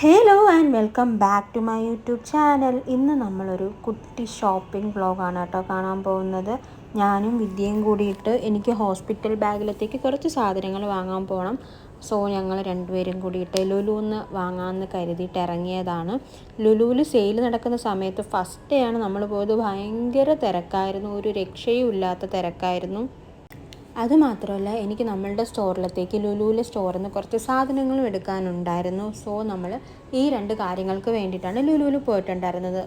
Hello and welcome back to my YouTube channel. ഇന്ന് നമ്മളൊരു കുട്ടി ഷോപ്പിംഗ് വ്ളോഗാണ് കേട്ടോ കാണാൻ പോകുന്നത്. ഞാനും വിദ്യയും കൂടിയിട്ട് എനിക്ക് ഹോസ്പിറ്റൽ ബാഗിലത്തേക്ക് കുറച്ച് സാധനങ്ങൾ വാങ്ങാൻ പോകണം. സോ ഞങ്ങൾ രണ്ടുപേരും കൂടിയിട്ട് ലുലുന്ന് വാങ്ങാമെന്ന് കരുതിയിട്ട് ഇറങ്ങിയതാണ്. ലുലുവിൽ സെയിൽ നടക്കുന്ന സമയത്ത് ഫസ്റ്റ് ഡേ ആണ് നമ്മൾ പോയത്. ഭയങ്കര തിരക്കായിരുന്നു, ഒരു രക്ഷയും ഇല്ലാത്ത തിരക്കായിരുന്നു. അതുമാത്രമല്ല, എനിക്ക് നമ്മളുടെ സ്റ്റോറിലത്തേക്ക് ലുലുവിലെ സ്റ്റോറിൽ നിന്ന് കുറച്ച് സാധനങ്ങളും എടുക്കാനുണ്ടായിരുന്നു. സോ നമ്മൾ ഈ രണ്ട് കാര്യങ്ങൾക്ക് വേണ്ടിയിട്ടാണ് ലുലുവിൽ പോയിട്ടുണ്ടായിരുന്നത്.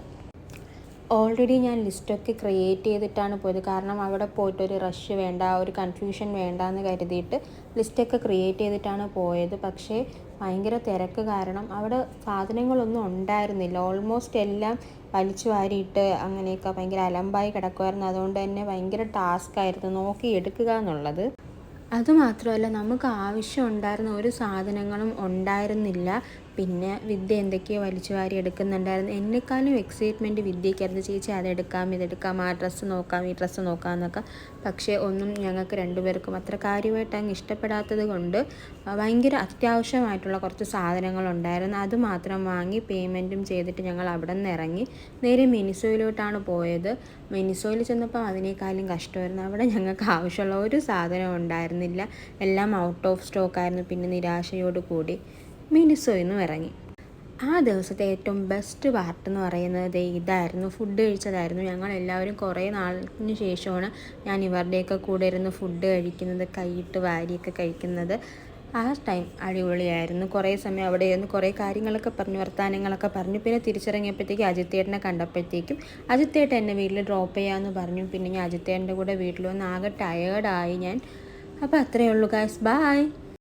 ഓൾറെഡി ഞാൻ ലിസ്റ്റൊക്കെ ക്രിയേറ്റ് ചെയ്തിട്ടാണ് പോയത്. കാരണം അവിടെ പോയിട്ടൊരു റഷ് വേണ്ട, ഒരു കൺഫ്യൂഷൻ വേണ്ട എന്ന് കരുതിയിട്ട് ലിസ്റ്റൊക്കെ ക്രിയേറ്റ് ചെയ്തിട്ടാണ് പോയത്. പക്ഷേ ഭയങ്കര തിരക്ക് കാരണം അവിടെ സാധനങ്ങളൊന്നും ഉണ്ടായിരുന്നില്ല. ഓൾമോസ്റ്റ് എല്ലാം വലിച്ചു വാരിയിട്ട് അങ്ങനെയൊക്കെ ഭയങ്കര അലമ്പായി കിടക്കുമായിരുന്നു. അതുകൊണ്ട് തന്നെ ഭയങ്കര ടാസ്ക്കായിരുന്നു നോക്കി എടുക്കുക എന്നുള്ളത്. അതുമാത്രമല്ല, നമുക്ക് ആവശ്യം ഉണ്ടായിരുന്ന ഒരു സാധനങ്ങളും ഉണ്ടായിരുന്നില്ല. പിന്നെ വിദ്യ എന്തൊക്കെയോ വലിച്ചു വാരി എടുക്കുന്നുണ്ടായിരുന്നു. എന്നെക്കാളും എക്സൈറ്റ്മെൻറ്റ് വിദ്യയ്ക്കായിരുന്നു. ചേച്ചി അതെടുക്കാം, ഇതെടുക്കാം, ആ ഡ്രസ്സ് നോക്കാം, ഈ ഡ്രസ്സ് നോക്കാം എന്നൊക്കെ. പക്ഷേ ഒന്നും ഞങ്ങൾക്ക് രണ്ടുപേർക്കും അത്ര കാര്യമായിട്ട് അങ്ങ് ഇഷ്ടപ്പെടാത്തത് കൊണ്ട് ഭയങ്കര അത്യാവശ്യമായിട്ടുള്ള കുറച്ച് സാധനങ്ങളുണ്ടായിരുന്നു. അതുമാത്രം വാങ്ങി പേയ്മെൻറ്റും ചെയ്തിട്ട് ഞങ്ങൾ അവിടെ നിന്ന് ഇറങ്ങി നേരെ മിനിസോയിലോട്ടാണ് പോയത്. മിനിസോയിൽ ചെന്നപ്പോൾ അതിനേക്കാളും കഷ്ടമായിരുന്നു. അവിടെ ഞങ്ങൾക്ക് ആവശ്യമുള്ള ഒരു സാധനം ഉണ്ടായിരുന്നില്ല, എല്ലാം ഔട്ട് ഓഫ് സ്റ്റോക്കായിരുന്നു. പിന്നെ നിരാശയോട് കൂടി മിനിസോയിൽ നിന്നും ഇറങ്ങി. ആ ദിവസത്തെ ഏറ്റവും ബെസ്റ്റ് പാർട്ട് എന്ന് പറയുന്നത് ഇതായിരുന്നു, ഫുഡ് കഴിച്ചതായിരുന്നു. ഞങ്ങളെല്ലാവരും കുറേ നാളിന് ശേഷമാണ് ഞാൻ ഇവരുടെയൊക്കെ കൂടെ ഇരുന്ന് ഫുഡ് കഴിക്കുന്നത്, കൈയിട്ട് വാരിയൊക്കെ കഴിക്കുന്നത്. ആ ടൈം അടിപൊളിയായിരുന്നു. കുറേ സമയം അവിടെ ഇരുന്ന് കുറേ കാര്യങ്ങളൊക്കെ പറഞ്ഞു, വർത്തമാനങ്ങളൊക്കെ പറഞ്ഞു. പിന്നെ തിരിച്ചിറങ്ങിയപ്പോഴത്തേക്കും അജിത്തേട്ടനെ കണ്ടപ്പോഴത്തേക്കും അജിത്തേട്ടൻ എന്നെ വീട്ടിൽ ഡ്രോപ്പ് ചെയ്യാമെന്ന് പറഞ്ഞു. പിന്നെ ഞാൻ അജിത്തേട്ടൻ്റെ കൂടെ വീട്ടിൽ വന്ന് ആകെ ടയേർഡായി ഞാൻ. അപ്പോൾ അത്രയേ ഉള്ളൂ ഗൈസ്, ബൈ.